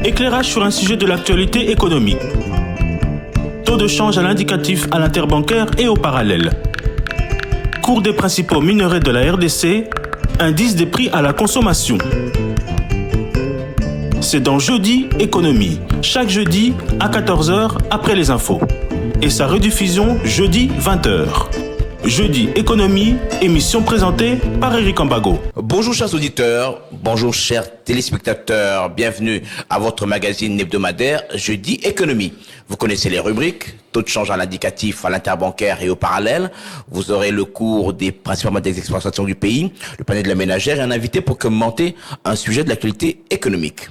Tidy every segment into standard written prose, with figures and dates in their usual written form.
Éclairage sur un sujet de l'actualité économique. Taux de change à l'indicatif à l'interbancaire et au parallèle. Cours des principaux minerais de la RDC. Indice des prix à la consommation. C'est dans Jeudi Économie, chaque jeudi à 14h après les infos. Et sa rediffusion jeudi 20h. Jeudi Économie, émission présentée par Eric Ambago. Bonjour chers auditeurs, bonjour chers téléspectateurs, bienvenue à votre magazine hebdomadaire Jeudi Économie. Vous connaissez les rubriques, taux de change à l'indicatif, à l'interbancaire et au parallèle. Vous aurez le cours des principales matières d'exportation du pays, le panel de la ménagère et un invité pour commenter un sujet de l'actualité économique.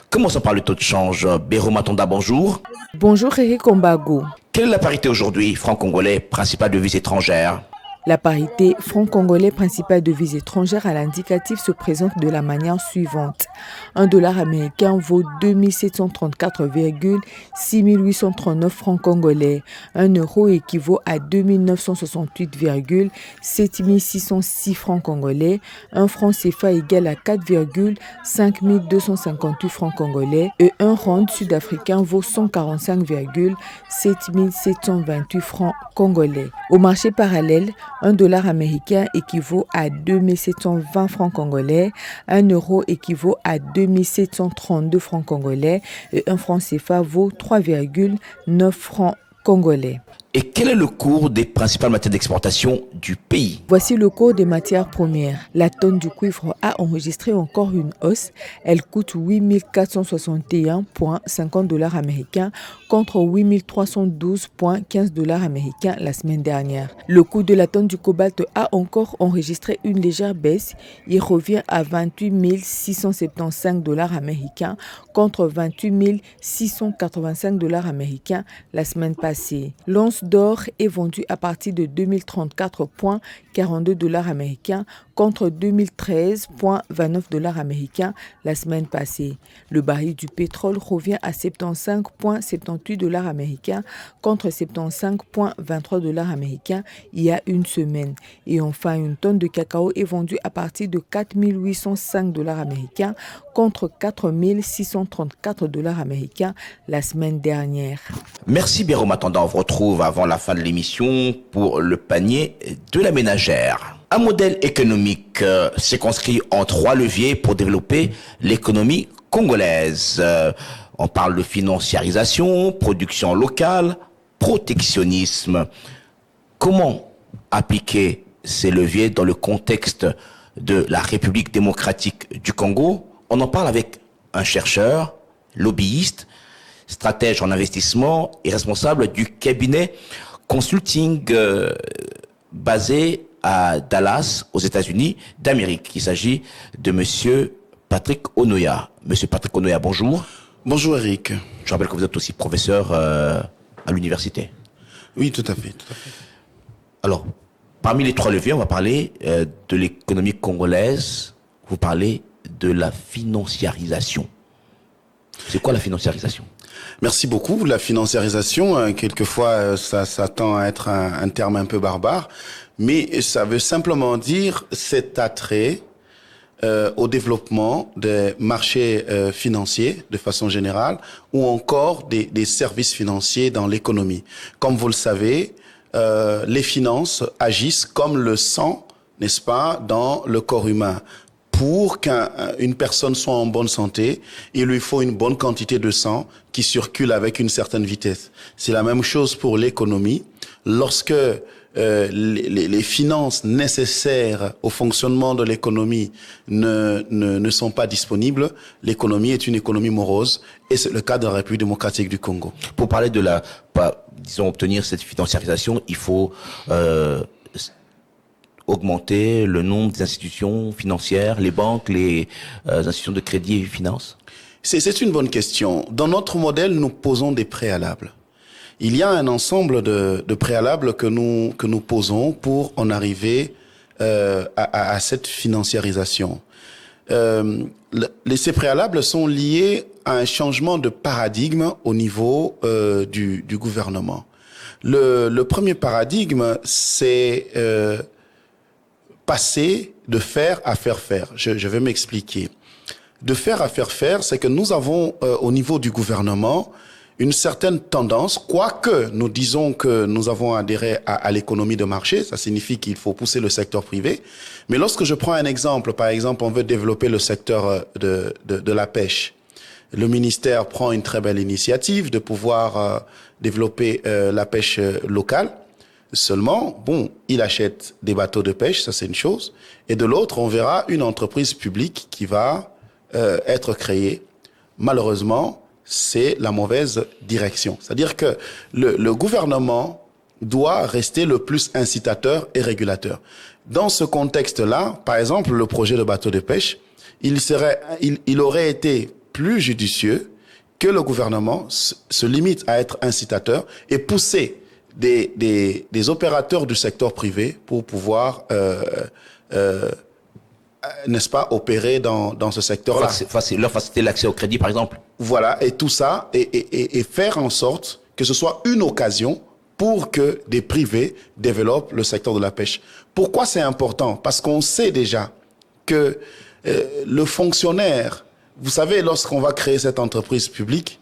Commençons par le taux de change. Béro Matonda, bonjour. Bonjour Eric Ambago. Quelle est la parité aujourd'hui, franc congolais, principale devise étrangère? La parité franc congolais principale devise étrangère à l'indicatif se présente de la manière suivante. Un dollar américain vaut 2734,6839 francs congolais. Un euro équivaut à 2968,7606 francs congolais. Un franc CFA égale à 4,5258 francs congolais. Et un rand sud-africain vaut 145,7728 francs congolais. Au marché parallèle, un dollar américain équivaut à 2720 francs congolais, un euro équivaut à 2732 francs congolais et un franc CFA vaut 3,9 francs congolais. Et quel est le cours des principales matières d'exportation du pays? Voici le cours des matières premières. La tonne du cuivre a enregistré encore une hausse. Elle coûte 8461,50 dollars américains contre 8312,15 dollars américains la semaine dernière. Le coût de la tonne du cobalt a encore enregistré une légère baisse. Il revient à 28 675 dollars américains contre 28 685 dollars américains la semaine passée. L'once d'or est vendu à partir de 2034,42 dollars américains contre 2013,29 dollars américains la semaine passée. Le baril du pétrole revient à 75,78 dollars américains contre 75,23 dollars américains il y a une semaine. Et enfin, une tonne de cacao est vendue à partir de 4805 dollars américains contre 4634 dollars américains la semaine dernière. Merci Béro Matanda, on vous retrouve avant la fin de l'émission pour le panier de la ménagère. Un modèle économique circonscrit en 3 leviers pour développer l'économie congolaise. On parle de financiarisation, production locale, protectionnisme. Comment appliquer ces leviers dans le contexte de la République démocratique du Congo? On en parle avec un chercheur, lobbyiste, stratège en investissement et responsable du cabinet consulting basé à Dallas, aux États-Unis d'Amérique. Il s'agit de Monsieur Patrick Onoya. Monsieur Patrick Onoya, bonjour. Bonjour Eric. Je rappelle que vous êtes aussi professeur à l'université. Oui, tout à fait. Alors, parmi les 3 leviers, on va parler de l'économie congolaise. Vous parlez de la financiarisation. C'est quoi la financiarisation? Merci beaucoup. La financiarisation, quelquefois, ça tend à être un terme un peu barbare, mais ça veut simplement dire cet attrait au développement des marchés financiers de façon générale ou encore des services financiers dans l'économie. Comme vous le savez, les finances agissent comme le sang, n'est-ce pas, dans le corps humain. Pour qu'une personne soit en bonne santé, il lui faut une bonne quantité de sang qui circule avec une certaine vitesse. C'est la même chose pour l'économie. Lorsque les finances nécessaires au fonctionnement de l'économie ne sont pas disponibles, l'économie est une économie morose et c'est le cas de la République démocratique du Congo. Pour parler de obtenir cette financiarisation, il faut augmenter le nombre des institutions financières, les banques, les institutions de crédit et finance? C'est une bonne question. Dans notre modèle, nous posons des préalables. Il y a un ensemble de préalables que nous posons pour en arriver à cette financiarisation. Ces préalables sont liés à un changement de paradigme au niveau du gouvernement. Le premier paradigme, c'est passer de faire à faire faire. Je vais m'expliquer. de faire à faire, c'est que nous avons au niveau du gouvernement une certaine tendance, quoique nous disons que nous avons adhéré à l'économie de marché, ça signifie qu'il faut pousser le secteur privé. Mais lorsque je prends un exemple, par exemple, on veut développer le secteur de la pêche. Le ministère prend une très belle initiative de pouvoir développer la pêche locale. Seulement, bon, il achète des bateaux de pêche, ça c'est une chose. Et de l'autre, on verra une entreprise publique qui va être créée. Malheureusement, c'est la mauvaise direction. C'est-à-dire que le gouvernement doit rester le plus incitateur et régulateur. Dans ce contexte-là, par exemple, le projet de bateau de pêche, il aurait été plus judicieux que le gouvernement se limite à être incitateur et pousser des opérateurs du secteur privé pour pouvoir, n'est-ce pas, opérer dans ce secteur-là. Leur faciliter l'accès au crédit, par exemple. Voilà, et tout ça, et faire en sorte que ce soit une occasion pour que des privés développent le secteur de la pêche. Pourquoi c'est important? Parce qu'on sait déjà que le fonctionnaire, vous savez, lorsqu'on va créer cette entreprise publique,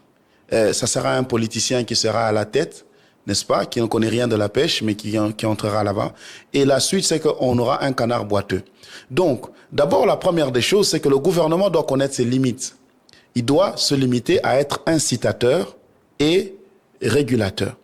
ça sera un politicien qui sera à la tête, n'est-ce pas, qui ne connaît rien de la pêche, mais qui entrera là-bas. Et la suite, c'est qu'on aura un canard boiteux. Donc, d'abord, la première des choses, c'est que le gouvernement doit connaître ses limites. Il doit se limiter à être incitateur et régulateur,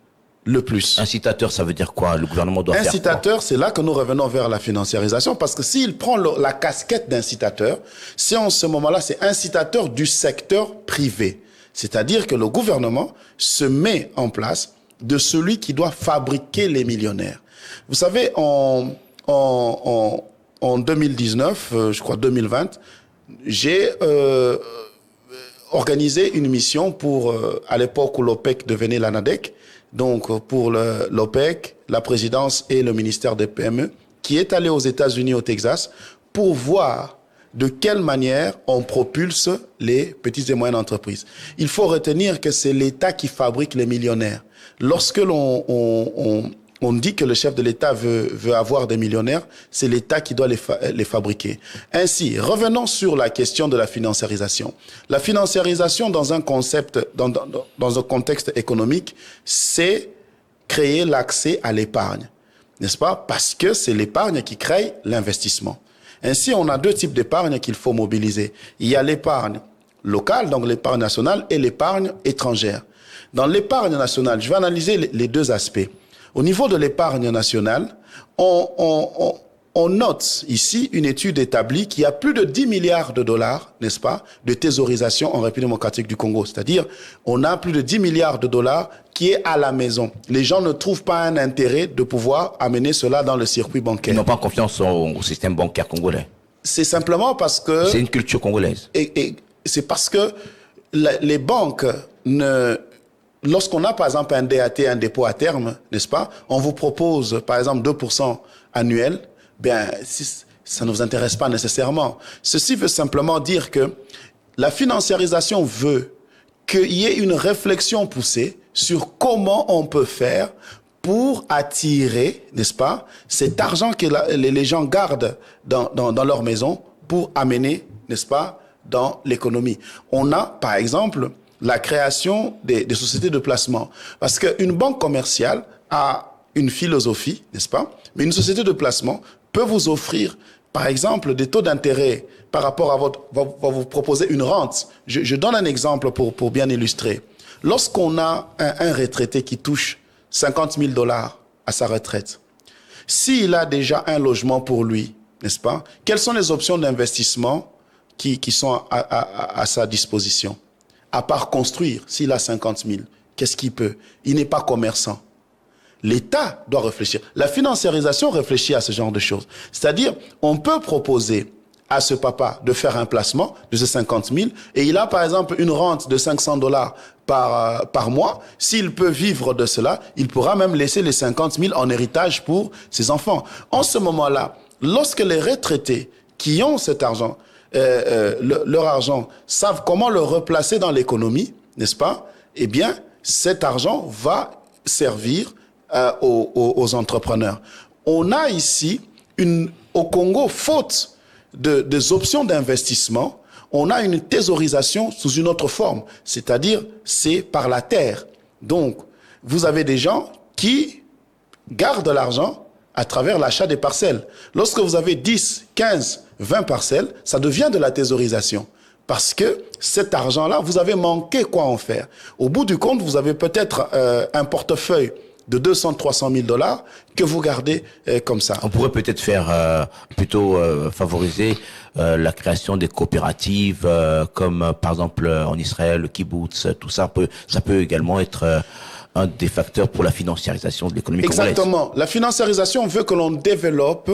le plus. Incitateur, ça veut dire quoi? Le gouvernement doit faire quoi? Incitateur, c'est là que nous revenons vers la financiarisation, parce que s'il prend la casquette d'incitateur, c'est en ce moment-là, c'est incitateur du secteur privé. C'est-à-dire que le gouvernement se met en place de celui qui doit fabriquer les millionnaires. Vous savez, en 2019, je crois 2020, j'ai organisé une mission pour, à l'époque où l'OPEC devenait l'ANADEC, donc pour l'OPEC, la présidence et le ministère des PME, qui est allé aux États-Unis, au Texas, pour voir de quelle manière on propulse les petites et moyennes entreprises. Il faut retenir que c'est l'État qui fabrique les millionnaires. Lorsque on dit que le chef de l'État veut avoir des millionnaires, c'est l'État qui doit les fabriquer. Ainsi, revenons sur la question de la financiarisation. La financiarisation dans un concept, dans un contexte économique, c'est créer l'accès à l'épargne, n'est-ce pas? Parce que c'est l'épargne qui crée l'investissement. Ainsi, on a deux types d'épargne qu'il faut mobiliser. Il y a l'épargne locale, donc l'épargne nationale, et l'épargne étrangère. Dans l'épargne nationale, je vais analyser les deux aspects. Au niveau de l'épargne nationale, on note ici une étude établie qu'il y a plus de 10 milliards de dollars, n'est-ce pas, de thésaurisation en République démocratique du Congo. C'est-à-dire, on a plus de 10 milliards de dollars qui est à la maison. Les gens ne trouvent pas un intérêt de pouvoir amener cela dans le circuit bancaire. Ils n'ont pas confiance au système bancaire congolais. C'est simplement parce que... C'est une culture congolaise. Et c'est parce que les banques ne... Lorsqu'on a, par exemple, un DAT, un dépôt à terme, n'est-ce pas, on vous propose, par exemple, 2% annuel, bien, ça ne vous intéresse pas nécessairement. Ceci veut simplement dire que la financiarisation veut qu'il y ait une réflexion poussée sur comment on peut faire pour attirer, n'est-ce pas, cet argent que les gens gardent dans leur maison pour amener, n'est-ce pas, dans l'économie. On a, par exemple, la création des sociétés de placement. Parce qu'une banque commerciale a une philosophie, n'est-ce pas? Mais une société de placement peut vous offrir, par exemple, des taux d'intérêt par rapport à va vous proposer une rente. Je donne un exemple pour bien illustrer. Lorsqu'on a un retraité qui touche 50 000 dollars à sa retraite, s'il a déjà un logement pour lui, n'est-ce pas? Quelles sont les options d'investissement qui sont à sa disposition? À part construire, s'il a 50 000, qu'est-ce qu'il peut? Il n'est pas commerçant. L'État doit réfléchir. La financiarisation réfléchit à ce genre de choses. C'est-à-dire, on peut proposer à ce papa de faire un placement de ces 50 000 et il a par exemple une rente de 500 dollars par mois. S'il peut vivre de cela, il pourra même laisser les 50 000 en héritage pour ses enfants. En ce moment-là, lorsque les retraités qui ont cet argent, leur argent, savent comment le replacer dans l'économie, n'est-ce pas? Eh bien, cet argent va servir aux entrepreneurs. On a ici, au Congo, faute des options d'investissement, on a une thésaurisation sous une autre forme, c'est-à-dire c'est par la terre. Donc, vous avez des gens qui gardent l'argent à travers l'achat des parcelles. Lorsque vous avez 10, 15, 20 parcelles, ça devient de la thésaurisation. Parce que cet argent-là, vous avez manqué quoi en faire. Au bout du compte, vous avez peut-être un portefeuille de 200, 300 000 $ que vous gardez comme ça. On pourrait peut-être faire plutôt favoriser la création des coopératives, comme par exemple en Israël, le kibbutz, tout ça peut également être un des facteurs pour la financiarisation de l'économie congolaise. Exactement. La financiarisation veut que l'on développe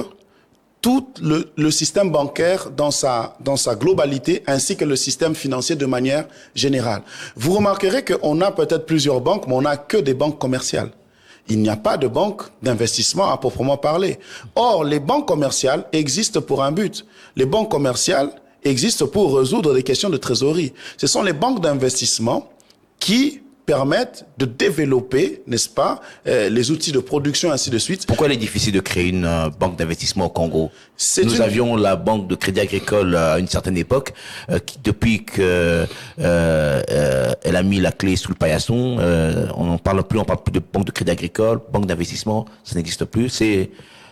tout le système bancaire dans sa globalité, ainsi que le système financier de manière générale. Vous remarquerez qu'on a peut-être plusieurs banques, mais on n'a que des banques commerciales. Il n'y a pas de banque d'investissement à proprement parler. Or, les banques commerciales existent pour un but. Les banques commerciales existent pour résoudre des questions de trésorerie. Ce sont les banques d'investissement qui permettent de développer, n'est-ce pas, les outils de production, ainsi de suite. Pourquoi il est difficile de créer une banque d'investissement au Congo? Nous avions la banque de crédit agricole à une certaine époque, qui depuis que elle a mis la clé sous le paillasson, on parle plus de banque de crédit agricole, banque d'investissement, ça n'existe plus. C'est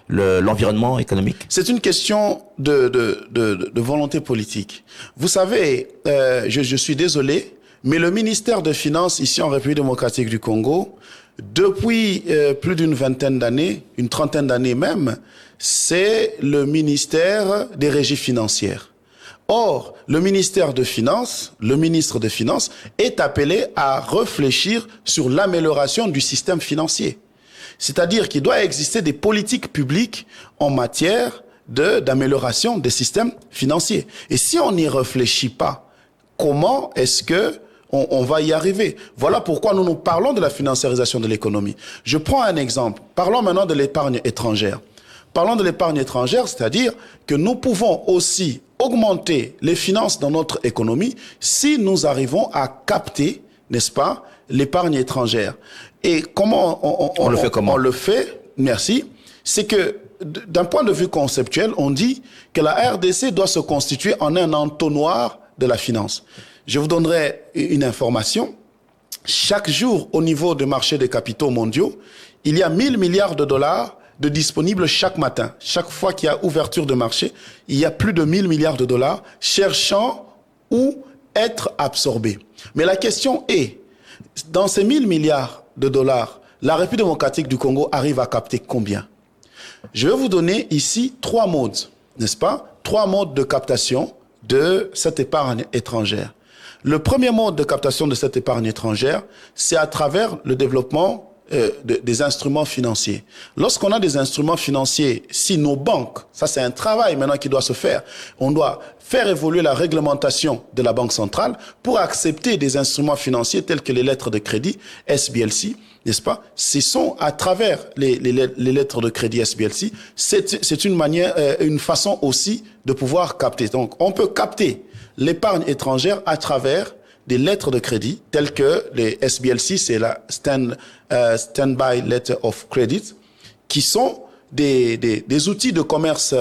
l'environnement économique. C'est une question de volonté politique. Vous savez, je suis désolé, mais le ministère des Finances, ici en République démocratique du Congo, depuis plus d'une vingtaine d'années, une trentaine d'années même, c'est le ministère des régies financières. Or, le ministère de Finances, le ministre des Finances, est appelé à réfléchir sur l'amélioration du système financier. C'est-à-dire qu'il doit exister des politiques publiques en matière d'amélioration des systèmes financiers. Et si on n'y réfléchit pas, comment est-ce que on va y arriver? Voilà pourquoi nous parlons de la financiarisation de l'économie. Je prends un exemple. Parlons maintenant de l'épargne étrangère. Parlons de l'épargne étrangère, c'est-à-dire que nous pouvons aussi augmenter les finances dans notre économie si nous arrivons à capter, n'est-ce pas, l'épargne étrangère. Et comment on le fait comment? On le fait, merci, c'est que d'un point de vue conceptuel, on dit que la RDC doit se constituer en un entonnoir de la finance. Je vous donnerai une information. Chaque jour, au niveau du marché des capitaux mondiaux, il y a 1000 milliards de dollars de disponibles chaque matin. Chaque fois qu'il y a ouverture de marché, il y a plus de 1000 milliards de dollars cherchant où être absorbés. Mais la question est, dans ces 1000 milliards de dollars, la République démocratique du Congo arrive à capter combien? Je vais vous donner ici 3 modes, n'est-ce pas? 3 modes de captation de cette épargne étrangère. Le premier mode de captation de cette épargne étrangère, c'est à travers le développement des instruments financiers. Lorsqu'on a des instruments financiers, si nos banques, ça c'est un travail maintenant qui doit se faire, on doit faire évoluer la réglementation de la Banque centrale pour accepter des instruments financiers tels que les lettres de crédit, SBLC, n'est-ce pas? Ce sont à travers les lettres de crédit SBLC, c'est une manière, une façon aussi de pouvoir capter. Donc, on peut capter l'épargne étrangère à travers des lettres de crédit telles que les SBLC, c'est la Standby Letter of Credit, qui sont des outils de commerce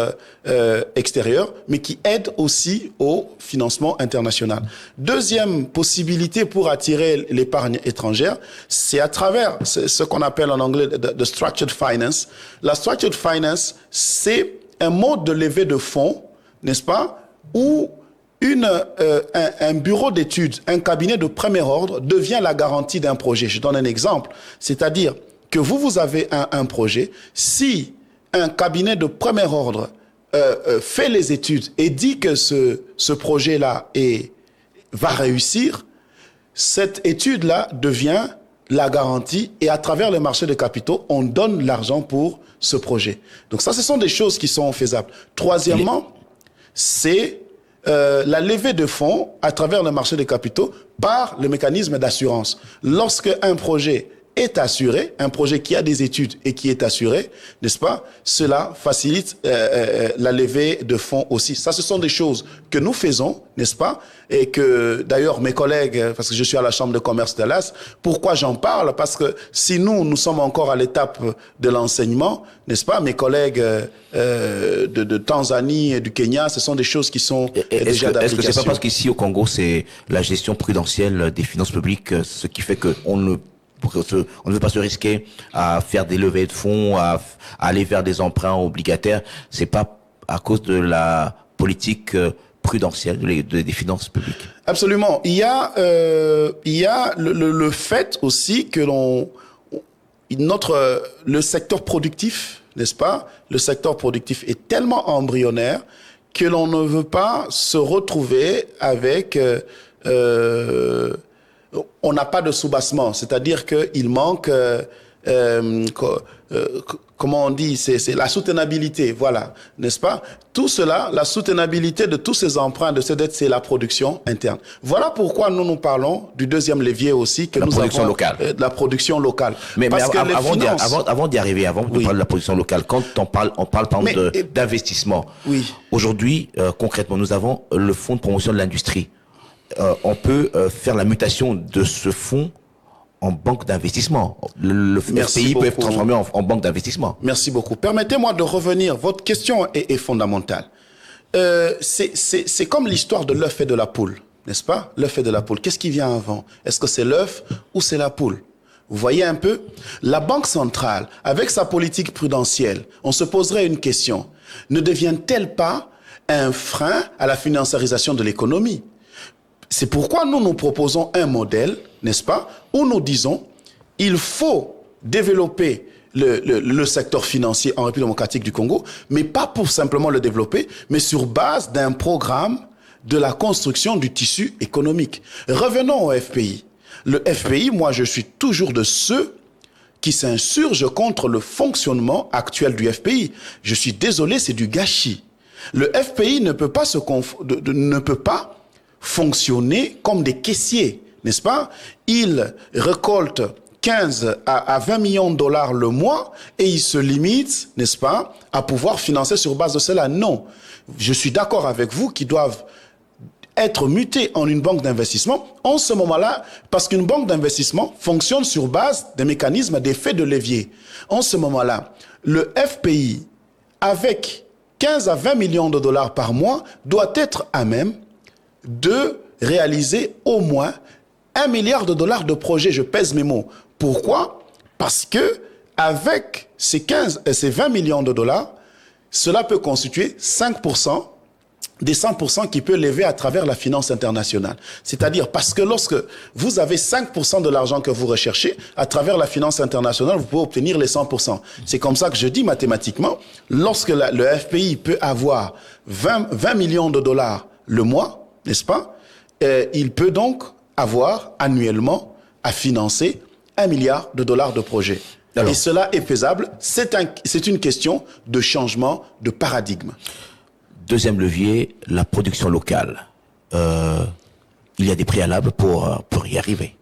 extérieur, mais qui aident aussi au financement international. Deuxième possibilité pour attirer l'épargne étrangère, c'est à travers ce qu'on appelle en anglais de structured finance. La structured finance, c'est un mode de levée de fonds, n'est-ce pas, où un bureau d'études, un cabinet de premier ordre devient la garantie d'un projet. Je donne un exemple, c'est-à-dire que vous avez un projet, si un cabinet de premier ordre fait les études et dit que ce projet-là va réussir, cette étude-là devient la garantie et à travers le marché de capitaux, on donne l'argent pour ce projet. Donc ça, ce sont des choses qui sont faisables. Troisièmement, c'est la levée de fonds à travers le marché des capitaux par le mécanisme d'assurance. Lorsque un projet est assuré, un projet qui a des études et qui est assuré, n'est-ce pas? Cela facilite la levée de fonds aussi. Ça, ce sont des choses que nous faisons, n'est-ce pas? Et que, d'ailleurs, mes collègues, parce que je suis à la Chambre de commerce de l'As, pourquoi j'en parle? Parce que si nous sommes encore à l'étape de l'enseignement, n'est-ce pas? Mes collègues de Tanzanie et du Kenya, ce sont des choses qui sont déjà d'application. Est-ce que c'est pas parce qu'ici au Congo, c'est la gestion prudentielle des finances publiques, ce qui fait qu'on ne veut pas se risquer à faire des levées de fonds, à aller vers des emprunts obligataires. C'est pas à cause de la politique prudentielle des finances publiques. Absolument. Il y a le fait aussi que le secteur productif, n'est-ce pas? Le secteur productif est tellement embryonnaire que l'on ne veut pas se retrouver avec on n'a pas de soubassement, c'est-à-dire qu'il manque, comment on dit, c'est la soutenabilité, voilà, n'est-ce pas? Tout cela, la soutenabilité de tous ces emprunts, de ces dettes, c'est la production interne. Voilà pourquoi nous parlons du deuxième levier aussi, que nous avons, de la production locale. Mais avant d'y arriver, avant de parler de la production locale, quand on parle par exemple d'investissement. Oui. Aujourd'hui, concrètement, nous avons le fonds de promotion de l'industrie. On peut faire la mutation de ce fonds en banque d'investissement. Le FPI peut être transformé en banque d'investissement. Merci beaucoup. Permettez-moi de revenir. Votre question est fondamentale. C'est comme l'histoire de l'œuf et de la poule, n'est-ce pas? L'œuf et de la poule. Qu'est-ce qui vient avant? Est-ce que c'est l'œuf ou c'est la poule? Vous voyez un peu? La Banque centrale, avec sa politique prudentielle, on se poserait une question. Ne devient-elle pas un frein à la financiarisation de l'économie? C'est pourquoi nous proposons un modèle, n'est-ce pas, où nous disons il faut développer le secteur financier en République démocratique du Congo, mais pas pour simplement le développer, mais sur base d'un programme de la construction du tissu économique. Revenons au FPI. Le FPI, moi, je suis toujours de ceux qui s'insurgent contre le fonctionnement actuel du FPI. Je suis désolé, c'est du gâchis. Le FPI ne peut pas fonctionner comme des caissiers, n'est-ce pas? Ils récoltent 15 à 20 millions de dollars le mois et ils se limitent, n'est-ce pas, à pouvoir financer sur base de cela. Non. Je suis d'accord avec vous qu'ils doivent être mutés en une banque d'investissement en ce moment-là, parce qu'une banque d'investissement fonctionne sur base des mécanismes d'effet de levier. En ce moment-là, le FPI, avec 15 à 20 millions de dollars par mois, doit être à même de réaliser au moins 1 milliard de dollars de projets. Je pèse mes mots. Pourquoi? Parce que avec ces 15 et ces 20 millions de dollars, cela peut constituer 5% des 100% qui peut lever à travers la finance internationale. C'est-à-dire parce que lorsque vous avez 5% de l'argent que vous recherchez, à travers la finance internationale, vous pouvez obtenir les 100%. C'est comme ça que je dis mathématiquement, lorsque le FPI peut avoir 20 millions de dollars le mois, n'est-ce pas? Il peut donc avoir annuellement à financer 1 milliard de dollars de projets. Alors, et cela est faisable. C'est une question de changement de paradigme. Deuxième levier, la production locale. Il y a des préalables pour y arriver.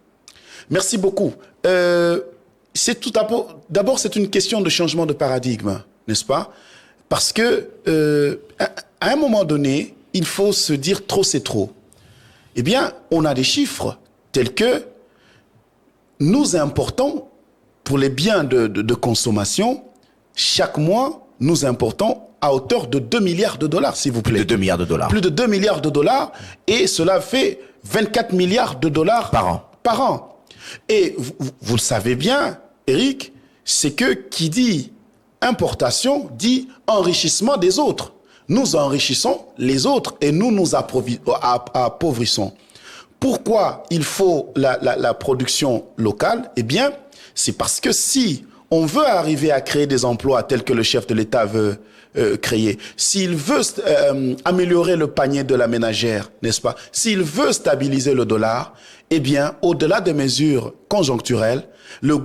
Merci beaucoup. D'abord, c'est une question de changement de paradigme, n'est-ce pas? Parce que à un moment donné, il faut se dire trop c'est trop. Eh bien, on a des chiffres tels que nous importons pour les biens de consommation, chaque mois, nous importons à hauteur de 2 milliards de dollars, s'il vous plaît. Plus de 2 milliards de dollars. Plus de 2 milliards de dollars, et cela fait 24 milliards de dollars par an. Et vous le savez bien, Eric, c'est que qui dit importation dit enrichissement des autres. Nous enrichissons les autres et nous appauvrissons. Pourquoi il faut la production locale? Eh bien, c'est parce que si on veut arriver à créer des emplois tels que le chef de l'État veut créer, s'il veut améliorer le panier de la ménagère, n'est-ce pas? S'il veut stabiliser le dollar, eh bien, au-delà des mesures conjoncturelles, le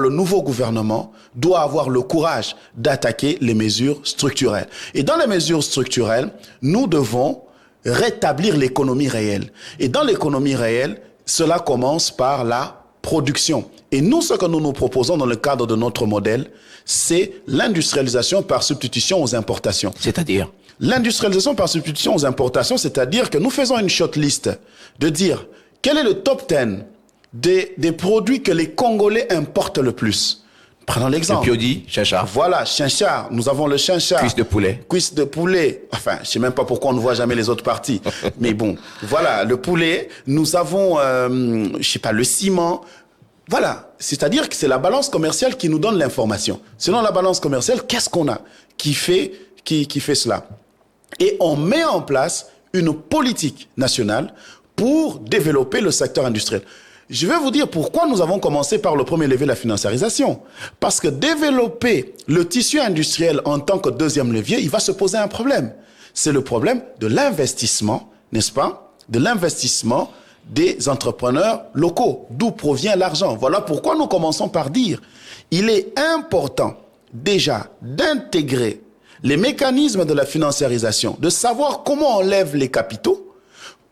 nouveau gouvernement doit avoir le courage d'attaquer les mesures structurelles. Et dans les mesures structurelles, nous devons rétablir l'économie réelle. Et dans l'économie réelle, cela commence par la production. Et nous, ce que nous proposons dans le cadre de notre modèle, c'est l'industrialisation par substitution aux importations. C'est-à-dire? L'industrialisation par substitution aux importations, c'est-à-dire que nous faisons une shortlist de dire quel est le top 10 des produits que les Congolais importent le plus. Prenons l'exemple. Le Piodi, chinchard. Voilà, chinchard. Nous avons le chinchard. Cuisse de poulet. Cuisse de poulet. Enfin, je sais même pas pourquoi on ne voit jamais les autres parties. Mais bon, voilà, le poulet. Nous avons, je sais pas, le ciment. Voilà. C'est-à-dire que c'est la balance commerciale qui nous donne l'information. Selon la balance commerciale, qu'est-ce qu'on a qui fait cela? Et on met en place une politique nationale pour développer le secteur industriel. Je vais vous dire pourquoi nous avons commencé par le premier levier, la financiarisation. Parce que développer le tissu industriel en tant que deuxième levier, il va se poser un problème. C'est le problème de l'investissement, n'est-ce pas? De l'investissement des entrepreneurs locaux, d'où provient l'argent. Voilà pourquoi nous commençons par dire, il est important déjà d'intégrer les mécanismes de la financiarisation, de savoir comment on lève les capitaux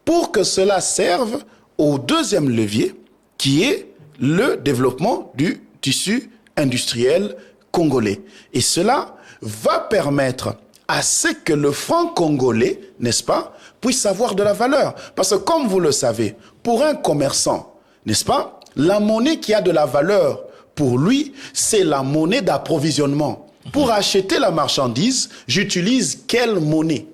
pour que cela serve au deuxième levier, qui est le développement du tissu industriel congolais. Et cela va permettre à ce que le franc congolais, n'est-ce pas, puisse avoir de la valeur. Parce que comme vous le savez, pour un commerçant, n'est-ce pas, la monnaie qui a de la valeur pour lui, c'est la monnaie d'approvisionnement. Pour acheter la marchandise, j'utilise quelle monnaie?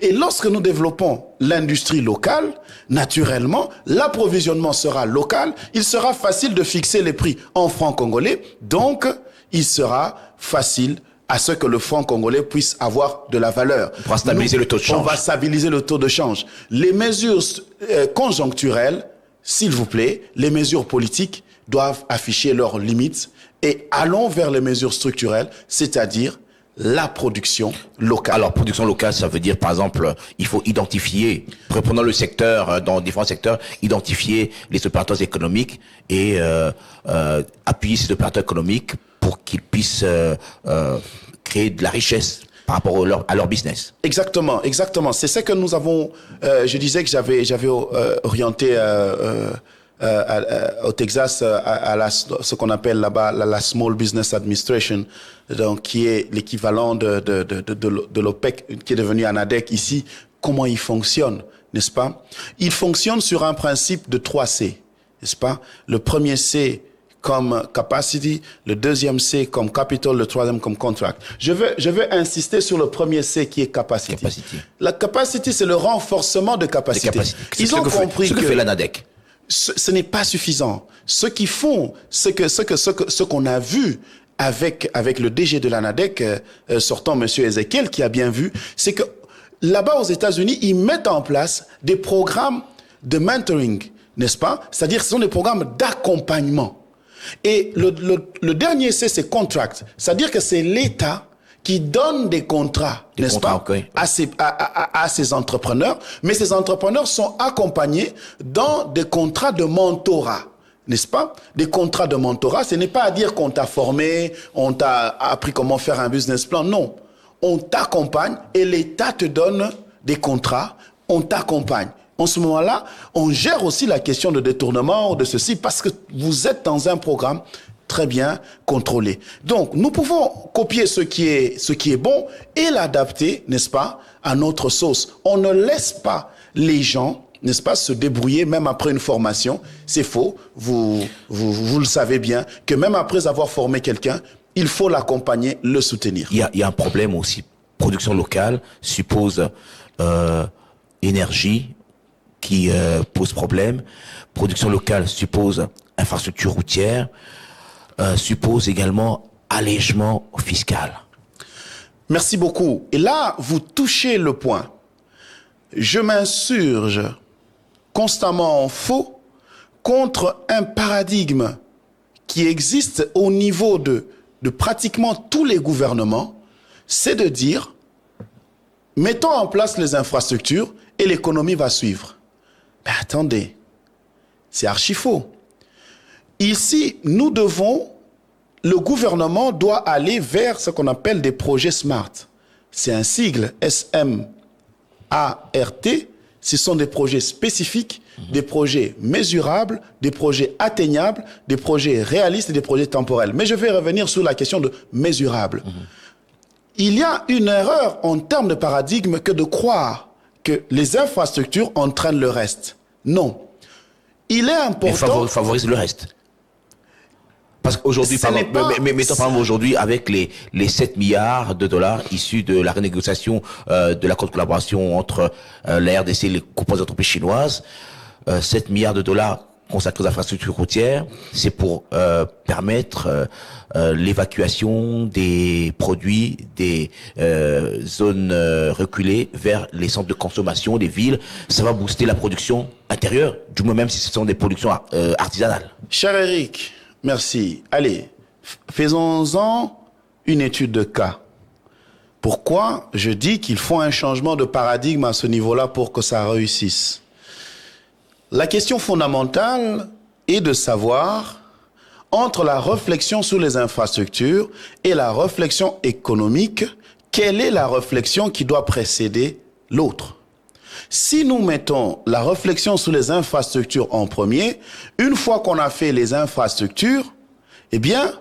Et lorsque nous développons l'industrie locale, naturellement, l'approvisionnement sera local, il sera facile de fixer les prix en francs congolais, donc il sera facile à ce que le franc congolais puisse avoir de la valeur. On va stabiliser le taux de change. On va stabiliser le taux de change. Les mesures conjoncturelles, s'il vous plaît, les mesures politiques doivent afficher leurs limites et allons vers les mesures structurelles, c'est-à-dire la production locale. Alors, production locale, ça veut dire, par exemple, il faut identifier, reprenons le secteur, dans différents secteurs, identifier les opérateurs économiques et appuyer ces opérateurs économiques pour qu'ils puissent créer de la richesse par rapport à leur business. Exactement, exactement. C'est ce que nous avons, je disais que j'avais orienté au Texas à ce qu'on appelle là-bas la Small Business Administration, donc qui est l'équivalent de l'OPEC, qui est devenu ANADEC ici. Comment il fonctionne, n'est-ce pas? Il fonctionne sur un principe de 3 C, n'est-ce pas? Le premier C comme capacity, le deuxième C comme capital, le troisième comme contract. Je veux insister sur le premier C qui est capacity. La capacity, c'est le renforcement de capacité. Ils ont compris ce que fait l'ANADEC. Ce n'est pas suffisant. Ce qu'ils font, ce qu'on a vu avec le DG de l'ANADEC, sortant Monsieur Ezekiel, qui a bien vu, c'est que là-bas aux États-Unis, ils mettent en place des programmes de mentoring, n'est-ce pas? C'est-à-dire que ce sont des programmes d'accompagnement. Et le dernier c'est contract. C'est-à-dire que c'est l'État qui donne des contrats, n'est-ce pas, okay, à ces entrepreneurs, mais ces entrepreneurs sont accompagnés dans des contrats de mentorat, n'est-ce pas? Des contrats de mentorat, ce n'est pas à dire qu'on t'a formé, on t'a appris comment faire un business plan, non. On t'accompagne et l'État te donne des contrats, on t'accompagne. En ce moment-là, on gère aussi la question de détournement ou de ceci parce que vous êtes dans un programme très bien contrôlé. Donc, nous pouvons copier ce qui est bon et l'adapter, n'est-ce pas, à notre sauce. On ne laisse pas les gens, n'est-ce pas, se débrouiller même après une formation. C'est faux. Vous le savez bien que même après avoir formé quelqu'un, il faut l'accompagner, le soutenir. Il y a un problème aussi. Production locale suppose énergie qui pose problème. Production locale suppose infrastructure routière. Suppose également allègement fiscal. Merci beaucoup. Et là, vous touchez le point. Je m'insurge constamment en faux contre un paradigme qui existe au niveau de pratiquement tous les gouvernements, c'est de dire, mettons en place les infrastructures et l'économie va suivre. Mais attendez, c'est archi faux. Ici, le gouvernement doit aller vers ce qu'on appelle des projets SMART. C'est un sigle, S-M-A-R-T, Ce sont des projets spécifiques, des projets mesurables, des projets atteignables, des projets réalistes et des projets temporels. Mais je vais revenir sur la question de mesurable. Il y a une erreur en termes de paradigme que de croire que les infrastructures entraînent le reste. Non. Il est important... Mais favorise le reste. Parce qu'aujourd'hui, mettons par exemple aujourd'hui, avec les 7 milliards de dollars issus de la renégociation de l'accord de collaboration entre la RDC et les composantes entreprises chinoises, 7 milliards de dollars consacrés aux infrastructures routières, c'est pour permettre l'évacuation des produits des zones reculées vers les centres de consommation des villes. Ça va booster la production intérieure, du moins même si ce sont des productions artisanales. Cher Eric, merci. Allez, faisons-en une étude de cas. Pourquoi je dis qu'il faut un changement de paradigme à ce niveau-là pour que ça réussisse? La question fondamentale est de savoir, entre la réflexion sur les infrastructures et la réflexion économique, quelle est la réflexion qui doit précéder l'autre? Si nous mettons la réflexion sur les infrastructures en premier, une fois qu'on a fait les infrastructures, eh bien,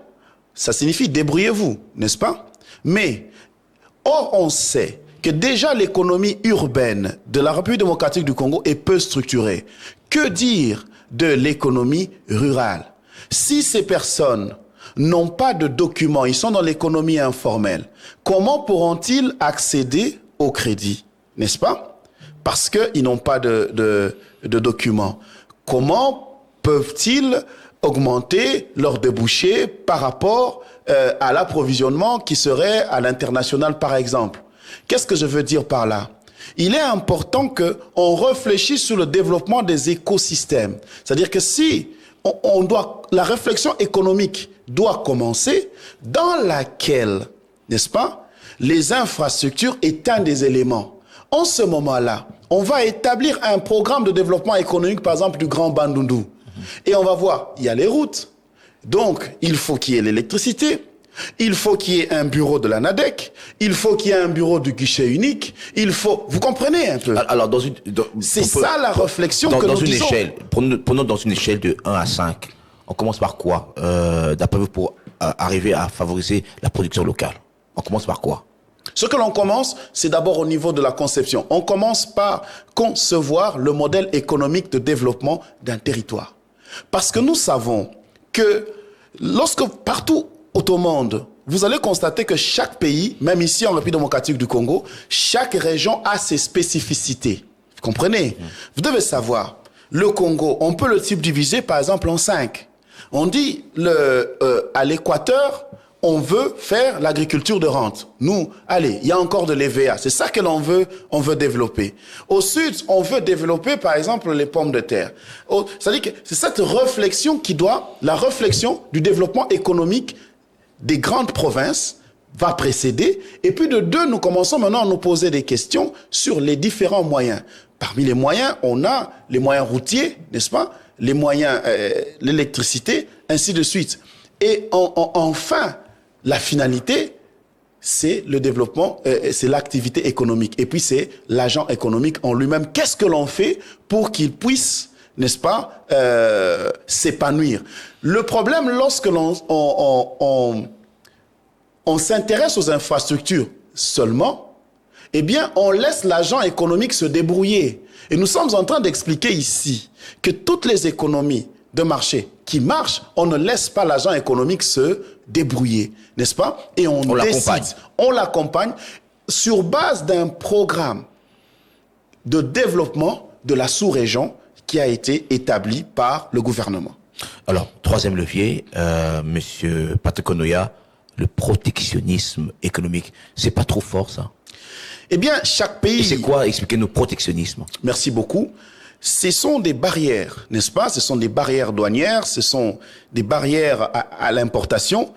ça signifie débrouillez-vous, n'est-ce pas? Mais, or, on sait que déjà l'économie urbaine de la République démocratique du Congo est peu structurée. Que dire de l'économie rurale? Si ces personnes n'ont pas de documents, ils sont dans l'économie informelle, comment pourront-ils accéder au crédit, n'est-ce pas? Parce qu'ils n'ont pas de documents. Comment peuvent-ils augmenter leurs débouchés par rapport à l'approvisionnement qui serait à l'international, par exemple? Qu'est-ce que je veux dire par là? Il est important qu'on réfléchisse sur le développement des écosystèmes. C'est-à-dire que si la réflexion économique doit commencer, dans laquelle, n'est-ce pas, les infrastructures est un des éléments. En ce moment-là, on va établir un programme de développement économique, par exemple, du Grand Bandundu. Et on va voir, il y a les routes. Donc, il faut qu'il y ait l'électricité. Il faut qu'il y ait un bureau de la NADEC, il faut qu'il y ait un bureau du guichet unique, il faut... Vous comprenez un peu? Alors, c'est ça la réflexion que nous disons. Prenons dans une échelle de 1 à 5. On commence par quoi, d'après vous, pour arriver à favoriser la production locale? On commence par quoi? Ce que l'on commence, c'est d'abord au niveau de la conception. On commence par concevoir le modèle économique de développement d'un territoire. Parce que nous savons que lorsque partout au monde, vous allez constater que chaque pays, même ici en République démocratique du Congo, chaque région a ses spécificités. Vous comprenez? Vous devez savoir, le Congo, on peut le subdiviser par exemple en 5. On dit à l'équateur, on veut faire l'agriculture de rente. Nous, allez, il y a encore de l'EVA. C'est ça que l'on veut, développer. Au sud, on veut développer, par exemple, les pommes de terre. C'est-à-dire que c'est cette réflexion la réflexion du développement économique des grandes provinces va précéder. Et puis de 2, nous commençons maintenant à nous poser des questions sur les différents moyens. Parmi les moyens, on a les moyens routiers, n'est-ce pas? Les moyens, l'électricité, ainsi de suite. Et enfin, la finalité, c'est le développement, c'est l'activité économique. Et puis c'est l'agent économique en lui-même. Qu'est-ce que l'on fait pour qu'il puisse, n'est-ce pas, s'épanouir? Le problème, lorsque on s'intéresse aux infrastructures seulement, eh bien, on laisse l'agent économique se débrouiller. Et nous sommes en train d'expliquer ici que toutes les économies de marché qui marchent, on ne laisse pas l'agent économique se débrouiller, n'est-ce pas? Et on l'accompagne sur base d'un programme de développement de la sous-région qui a été établi par le gouvernement. Alors, troisième levier, Monsieur Patakonoya, le protectionnisme économique. C'est pas trop fort, ça? Eh bien, chaque pays... Et c'est quoi, expliquez-nous, protectionnisme? Merci beaucoup. Ce sont des barrières, n'est-ce pas? Ce sont des barrières douanières, ce sont des barrières à l'importation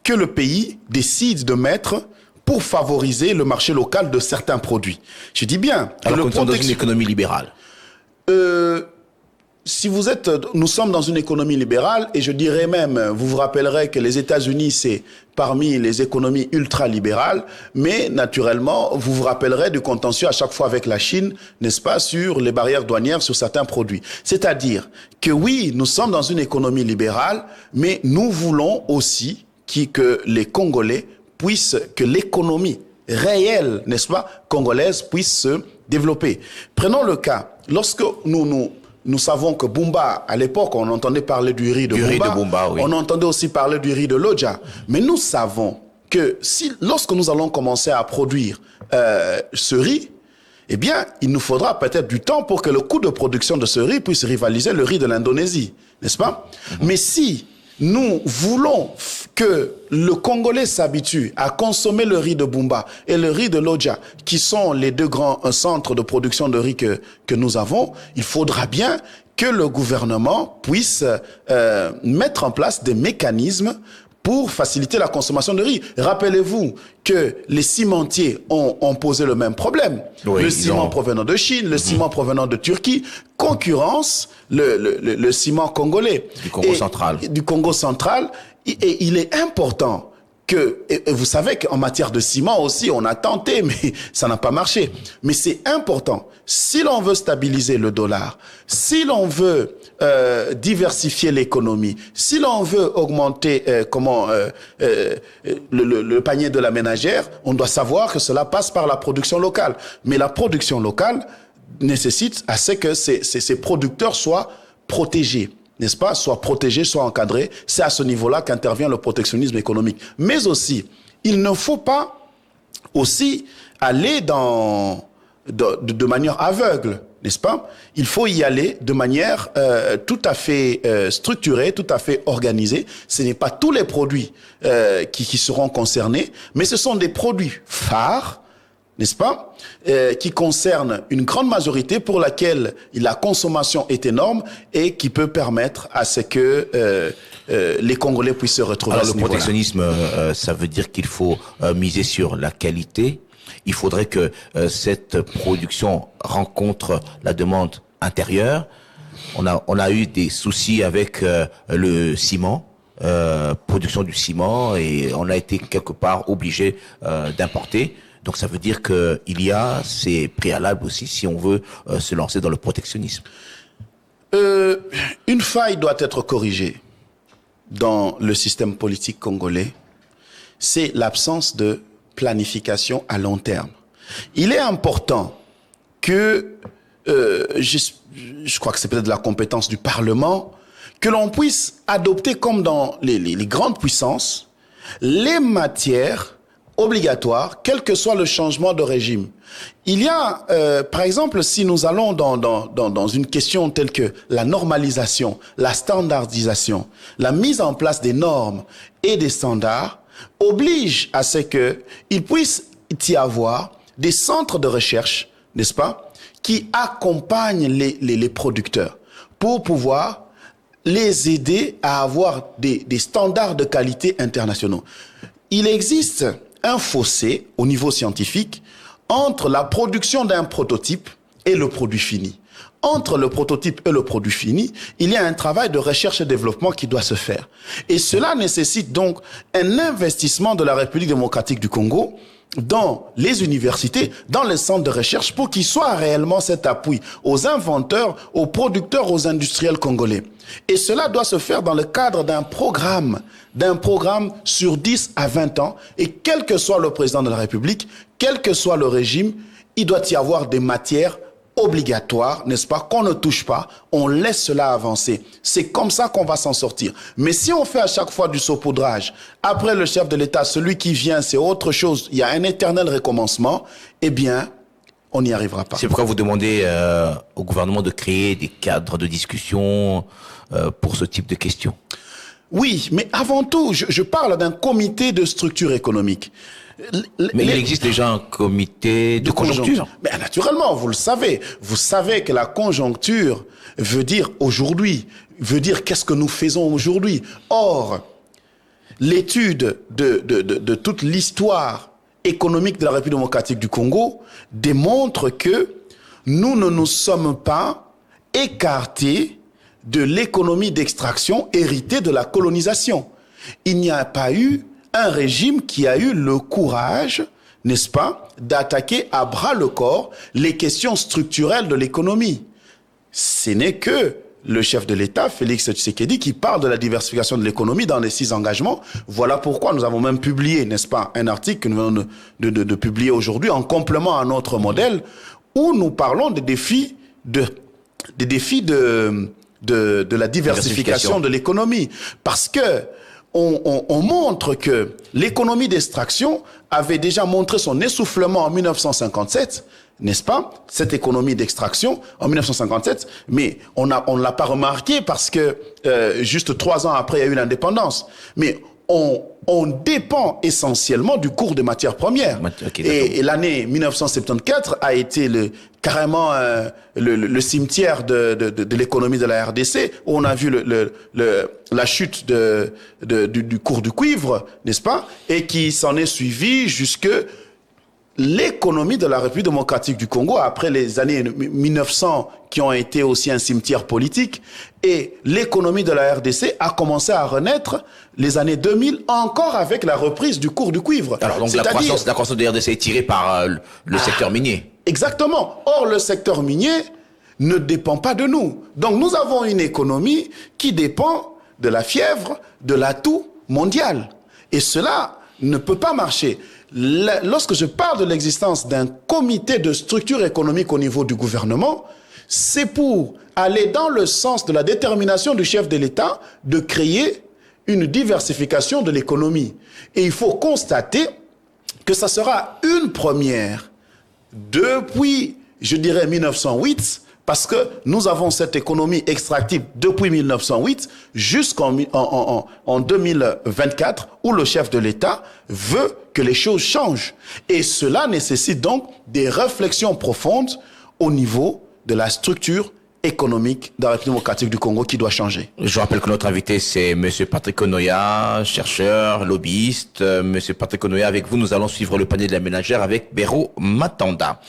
que le pays décide de mettre pour favoriser le marché local de certains produits. Je dis bien... Alors qu'on est dans une économie libérale. nous sommes dans une économie libérale et je dirais même, vous vous rappellerez que les États-Unis, c'est parmi les économies ultra-libérales, mais naturellement, vous vous rappellerez du contentieux à chaque fois avec la Chine, n'est-ce pas, sur les barrières douanières sur certains produits. C'est-à-dire que oui, nous sommes dans une économie libérale, mais nous voulons aussi que les Congolais puissent, que l'économie réelle, n'est-ce pas, congolaise puisse se développer. Prenons le cas, lorsque nous savons que Bumba, à l'époque, on entendait parler du riz de Bumba, oui. On entendait aussi parler du riz de Lodja. Mais nous savons que lorsque nous allons commencer à produire ce riz, eh bien, il nous faudra peut-être du temps pour que le coût de production de ce riz puisse rivaliser le riz de l'Indonésie, n'est-ce pas? Mais si nous voulons que le Congolais s'habitue à consommer le riz de Bumba et le riz de Lodja, qui sont les deux grands centres de production de riz que nous avons, il faudra bien que le gouvernement puisse mettre en place des mécanismes pour faciliter la consommation de riz. Rappelez-vous que les cimentiers ont posé le même problème. Oui, le ciment provenant de Chine, le ciment provenant de Turquie, concurrence le ciment congolais. Du Congo central. Du Congo central. Et il est important et vous savez qu'en matière de ciment aussi, on a tenté, mais ça n'a pas marché. Mais c'est important. Si l'on veut stabiliser le dollar, si l'on veut diversifier l'économie, si l'on veut augmenter le panier de la ménagère, on doit savoir que cela passe par la production locale. Mais la production locale nécessite à ce que ces producteurs soient protégés. N'est-ce pas, soit protégés, soit encadrés. C'est à ce niveau-là qu'intervient le protectionnisme économique. Mais aussi, il ne faut pas aussi aller de manière aveugle, n'est-ce pas? Il faut y aller de manière tout à fait structurée, tout à fait organisée. Ce n'est pas tous les produits qui seront concernés, mais ce sont des produits phares, n'est-ce pas, qui concerne une grande majorité pour laquelle la consommation est énorme et qui peut permettre à ce que les Congolais puissent se retrouver. Alors, le protectionnisme, ça veut dire qu'il faut miser sur la qualité. Il faudrait que cette production rencontre la demande intérieure. On a eu des soucis avec le ciment. Production du ciment, et on a été quelque part obligé d'importer. Donc ça veut dire qu'il y a ces préalables aussi si on veut se lancer dans le protectionnisme. Une faille doit être corrigée dans le système politique congolais. C'est l'absence de planification à long terme. Il est important que, je crois que c'est peut-être de la compétence du Parlement, que l'on puisse adopter comme dans les grandes puissances les matières obligatoire, quel que soit le changement de régime. Il y a, par exemple, si nous allons dans une question telle que la normalisation, la standardisation, la mise en place des normes et des standards oblige à ce qu'il puisse y avoir des centres de recherche, n'est-ce pas, qui accompagnent les producteurs pour pouvoir les aider à avoir des standards de qualité internationaux. Il existe un fossé au niveau scientifique entre la production d'un prototype et le produit fini. Entre le prototype et le produit fini, il y a un travail de recherche et développement qui doit se faire. Et cela nécessite donc un investissement de la République démocratique du Congo dans les universités, dans les centres de recherche, pour qu'il soit réellement cet appui aux inventeurs, aux producteurs, aux industriels congolais. Et cela doit se faire dans le cadre d'un programme sur 10 à 20 ans. Et quel que soit le président de la République, quel que soit le régime, il doit y avoir des matières obligatoires, n'est-ce pas, qu'on ne touche pas, on laisse cela avancer. C'est comme ça qu'on va s'en sortir. Mais si on fait à chaque fois du saupoudrage, après le chef de l'État, celui qui vient, c'est autre chose, il y a un éternel recommencement, eh bien, on n'y arrivera pas. C'est pourquoi vous demandez au gouvernement de créer des cadres de discussion pour ce type de questions. Oui, mais avant tout, je parle d'un comité de structure économique. Mais il existe déjà un comité de conjoncture. Mais naturellement, vous le savez. Vous savez que la conjoncture veut dire aujourd'hui, veut dire qu'est-ce que nous faisons aujourd'hui. Or, l'étude de toute l'histoire économique de la République démocratique du Congo démontre que nous ne nous sommes pas écartés de l'économie d'extraction héritée de la colonisation. Il n'y a pas eu un régime qui a eu le courage, n'est-ce pas, d'attaquer à bras le corps les questions structurelles de l'économie. Ce n'est que le chef de l'État, Félix Tshisekedi, qui parle de la diversification de l'économie dans les 6 engagements. Voilà pourquoi nous avons même publié, n'est-ce pas, un article que nous venons de publier aujourd'hui en complément à notre modèle où nous parlons des défis de la diversification de l'économie. Parce que on montre que l'économie d'extraction avait déjà montré son essoufflement en 1957, n'est-ce pas? Cette économie d'extraction en 1957, mais on l'a pas remarqué parce que juste 3 ans après, il y a eu l'indépendance. Mais on dépend essentiellement du cours des matières premières. Okay, et l'année 1974 a été carrément le cimetière de l'économie de la RDC, où on a vu la chute du cours du cuivre, n'est-ce pas? Et qui s'en est suivi jusque l'économie de la République démocratique du Congo après les années 1900 qui ont été aussi un cimetière politique, et l'économie de la RDC a commencé à renaître les années 2000 encore avec la reprise du cours du cuivre. Alors donc la croissance de la RDC est tirée par le secteur minier. Exactement. Or le secteur minier ne dépend pas de nous. Donc nous avons une économie qui dépend de la fièvre, de l'atout mondial. Et cela ne peut pas marcher. Lorsque je parle de l'existence d'un comité de structure économique au niveau du gouvernement, c'est pour aller dans le sens de la détermination du chef de l'État de créer une diversification de l'économie. Et il faut constater que ça sera une première depuis, je dirais, 1908, parce que nous avons cette économie extractive depuis 1908 jusqu'en 2024, où le chef de l'État veut que les choses changent. Et cela nécessite donc des réflexions profondes au niveau de la structure économique de la République démocratique du Congo qui doit changer. Je rappelle que notre invité, c'est M. Patrick Onoya, chercheur, lobbyiste. M. Patrick Onoya, avec vous, nous allons suivre le panier de la ménagère avec Béro Matanda.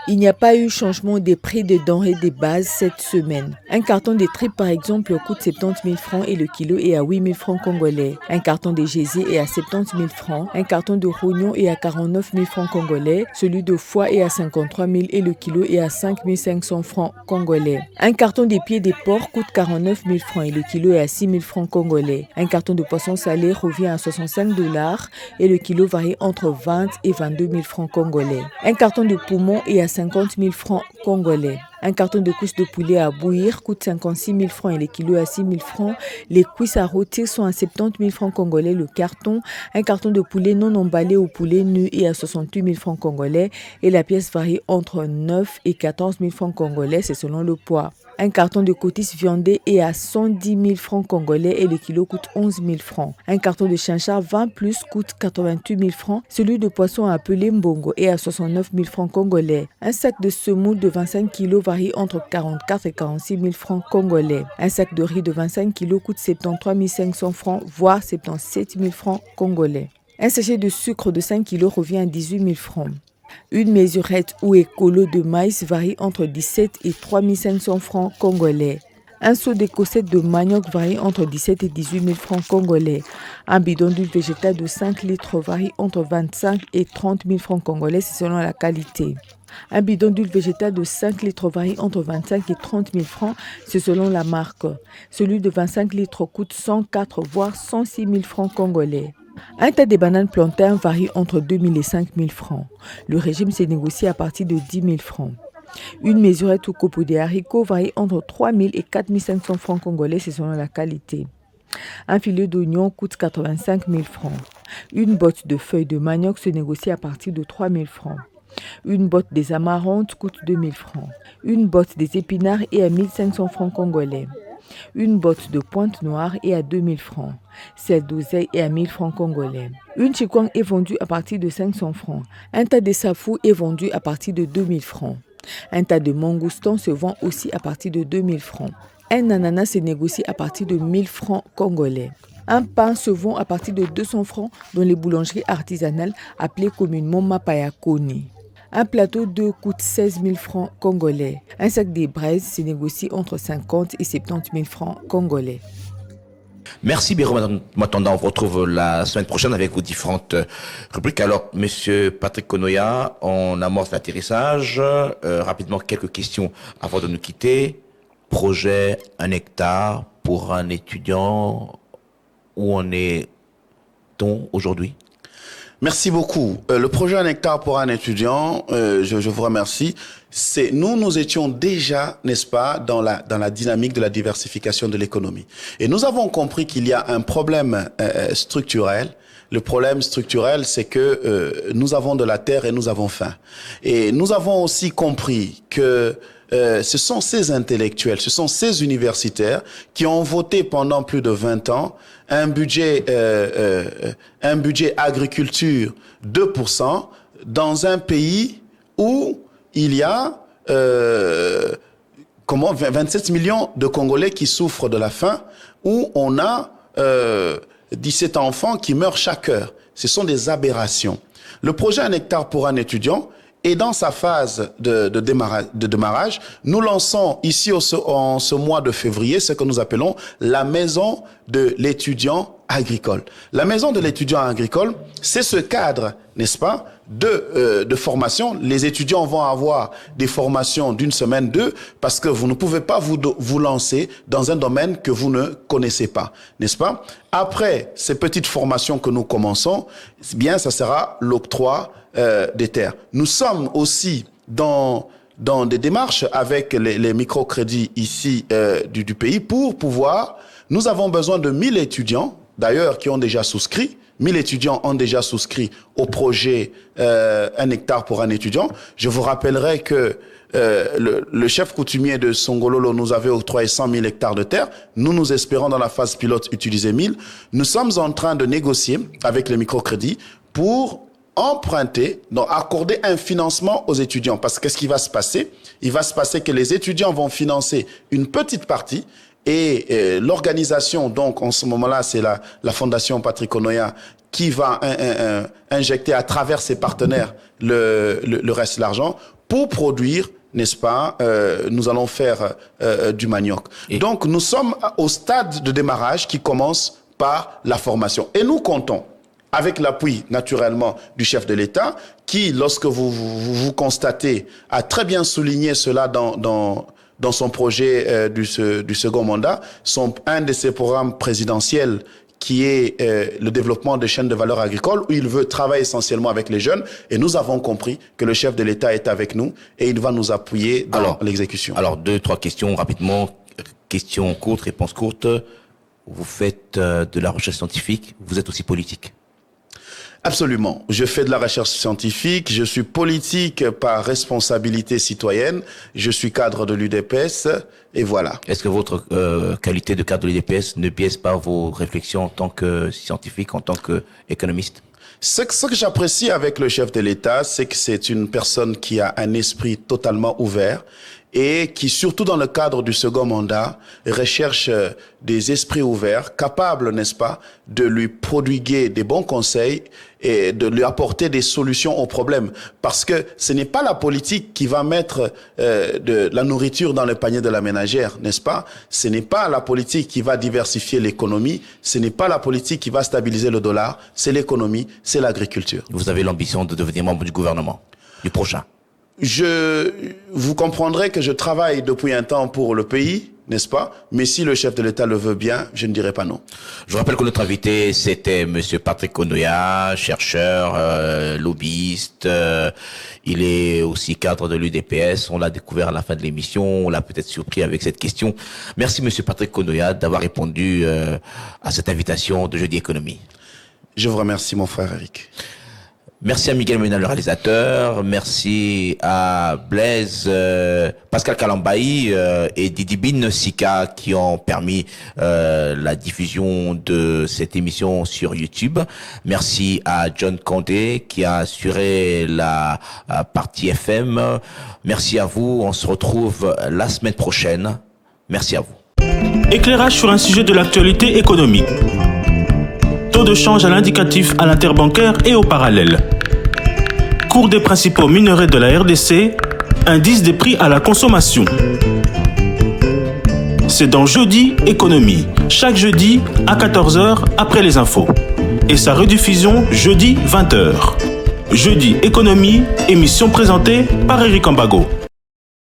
Il n'y a pas eu changement des prix des denrées de base cette semaine. Un carton de tripes, par exemple, coûte 70 000 francs et le kilo est à 8 000 francs congolais. Un carton de gésier est à 70 000 francs. Un carton de rognon est à 49 000 francs congolais. Celui de foie est à 53 000 et le kilo est à 5 500 francs congolais. Un carton de pieds de porc coûte 49 000 francs et le kilo est à 6 000 francs congolais. Un carton de poisson salé revient à 65 $ et le kilo varie entre 20 et 22 000 francs congolais. Un carton de poumon est à 50 000 francs congolais. Un carton de cuisses de poulet à bouillir coûte 56 000 francs et les kilos à 6 000 francs. Les cuisses à rôtir sont à 70 000 francs congolais le carton. Un carton de poulet non emballé au poulet nu est à 68 000 francs congolais et la pièce varie entre 9 et 14 000 francs congolais, c'est selon le poids. Un carton de cotis viandé est à 110 000 francs congolais et le kilo coûte 11 000 francs. Un carton de chinchard 20+ coûte 88 000 francs. Celui de poisson appelé mbongo est à 69 000 francs congolais. Un sac de semoule de 25 kg varie entre 44 et 46 000 francs congolais. Un sac de riz de 25 kg coûte 73 500 francs, voire 77 000 francs congolais. Un sachet de sucre de 5 kg revient à 18 000 francs. Une mesurette ou écolo de maïs varie entre 17 et 3 500 francs congolais. Un seau d'écossette de manioc varie entre 17 et 18 000 francs congolais. Un bidon d'huile végétale de 5 litres varie entre 25 et 30 000 francs congolais, c'est selon la qualité. Un bidon d'huile végétale de 5 litres varie entre 25 et 30 000 francs, c'est selon la marque. Celui de 25 litres coûte 104 voire 106 000 francs congolais. Un tas de bananes plantains varie entre 2 000 et 5 000 francs. Le régime s'est négocié à partir de 10 000 francs. Une mesurette ou copeaux de haricots varie entre 3 000 et 4 500 francs congolais, c'est selon la qualité. Un filet d'oignon coûte 85 000 francs. Une botte de feuilles de manioc se négocie à partir de 3 000 francs. Une botte des amarantes coûte 2 000 francs. Une botte des épinards est à 1 500 francs congolais. Une botte de pointe noire est à 2 000 francs. Celle d'oseille est à 1 000 francs congolais. Une chikwang est vendue à partir de 500 francs. Un tas de safou est vendu à partir de 2 000 francs. Un tas de mangoustons se vend aussi à partir de 2 000 francs. Un ananas se négocie à partir de 1 000 francs congolais. Un pain se vend à partir de 200 francs dans les boulangeries artisanales appelées communément Mapaya Koni. Un plateau d'œufs coûte 16 000 francs congolais. Un sac des braises se négocie entre 50 et 70 000 francs congolais. Merci Biro Matanda, on vous retrouve la semaine prochaine avec vos différentes rubriques. Alors, Monsieur Patrick Konoya, on amorce l'atterrissage. Rapidement, quelques questions avant de nous quitter. Projet 1 hectare pour un étudiant, où en est-on aujourd'hui? Merci beaucoup. Le projet 1 hectare pour un étudiant, je vous remercie. Nous étions déjà, n'est-ce pas, dans la dynamique de la diversification de l'économie. Et nous avons compris qu'il y a un problème structurel. Le problème structurel, c'est que nous avons de la terre et nous avons faim. Et nous avons aussi compris que ce sont ces intellectuels, ce sont ces universitaires qui ont voté pendant plus de 20 ans un budget agriculture 2% dans un pays où il y a 27 millions de Congolais qui souffrent de la faim, où on a 17 enfants qui meurent chaque heure. Ce sont des aberrations. Le projet 1 hectare pour un étudiant est dans sa phase de démarrage. Nous lançons ici en ce mois de février ce que nous appelons la maison de l'étudiant agricole. La maison de l'étudiant agricole, c'est ce cadre, n'est-ce pas, de formation. Les étudiants vont avoir des formations d'une semaine, deux, parce que vous ne pouvez pas vous lancer dans un domaine que vous ne connaissez pas, n'est-ce pas? Après ces petites formations que nous commençons, bien, ça sera l'octroi des terres. Nous sommes aussi dans des démarches avec les microcrédits ici du pays pour pouvoir. Nous avons besoin de 1000 étudiants, d'ailleurs, qui ont déjà souscrit. 1000 étudiants ont déjà souscrit au projet 1 hectare pour un étudiant. Je vous rappellerai que le chef coutumier de Songololo nous avait octroyé 100 000 hectares de terre. Nous espérons dans la phase pilote utiliser 1000. Nous sommes en train de négocier avec les microcrédits pour emprunter, donc accorder un financement aux étudiants. Parce que qu'est-ce qui va se passer? Il va se passer que les étudiants vont financer une petite partie et l'organisation, donc en ce moment-là, c'est la Fondation Patrick Konoya qui va injecter à travers ses partenaires le reste de l'argent pour produire, n'est-ce pas, nous allons faire du manioc. Donc nous sommes au stade de démarrage qui commence par la formation. Et nous comptons avec l'appui, naturellement, du chef de l'État, qui, lorsque vous constatez, a très bien souligné cela dans son projet du second mandat, un de ses programmes présidentiels qui est le développement des chaînes de valeur agricole, où il veut travailler essentiellement avec les jeunes. Et nous avons compris que le chef de l'État est avec nous et il va nous appuyer dans l'exécution. Alors, 2-3 questions rapidement. Questions courtes, réponses courtes. Vous faites de la recherche scientifique, vous êtes aussi politique. Absolument. Je fais de la recherche scientifique, je suis politique par responsabilité citoyenne, je suis cadre de l'UDPS, et voilà. Est-ce que votre qualité de cadre de l'UDPS ne biaise pas vos réflexions en tant que scientifique, en tant qu'économiste? Ce que j'apprécie avec le chef de l'État, c'est que c'est une personne qui a un esprit totalement ouvert et qui, surtout dans le cadre du second mandat, recherche des esprits ouverts, capables, n'est-ce pas, de lui prodiguer des bons conseils et de lui apporter des solutions aux problèmes. Parce que ce n'est pas la politique qui va mettre de la nourriture dans le panier de la ménagère, n'est-ce pas? Ce n'est pas la politique qui va diversifier l'économie, ce n'est pas la politique qui va stabiliser le dollar, c'est l'économie, c'est l'agriculture. Vous avez l'ambition de devenir membre du gouvernement, du prochain? Vous comprendrez que je travaille depuis un temps pour le pays, n'est-ce pas? Mais si le chef de l'État le veut bien, je ne dirai pas non. Je rappelle que notre invité, c'était Monsieur Patrick Konoya, chercheur, lobbyiste. Il est aussi cadre de l'UDPS. On l'a découvert à la fin de l'émission. On l'a peut-être surpris avec cette question. Merci Monsieur Patrick Konoya d'avoir répondu à cette invitation de Jeudi Économie. Je vous remercie, mon frère Eric. Merci à Miguel Mena, le réalisateur. Merci à Blaise, Pascal Kalambaï et Didibine Sika qui ont permis la diffusion de cette émission sur YouTube. Merci à John Condé qui a assuré la partie FM. Merci à vous. On se retrouve la semaine prochaine. Merci à vous. Éclairage sur un sujet de l'actualité économique. Taux de change à l'indicatif à l'interbancaire et au parallèle. cours des principaux minerais de la RDC, indice des prix à la consommation. C'est dans Jeudi Économie, chaque jeudi à 14h après les infos. Et sa rediffusion jeudi 20h. Jeudi Économie, émission présentée par Eric Ambago.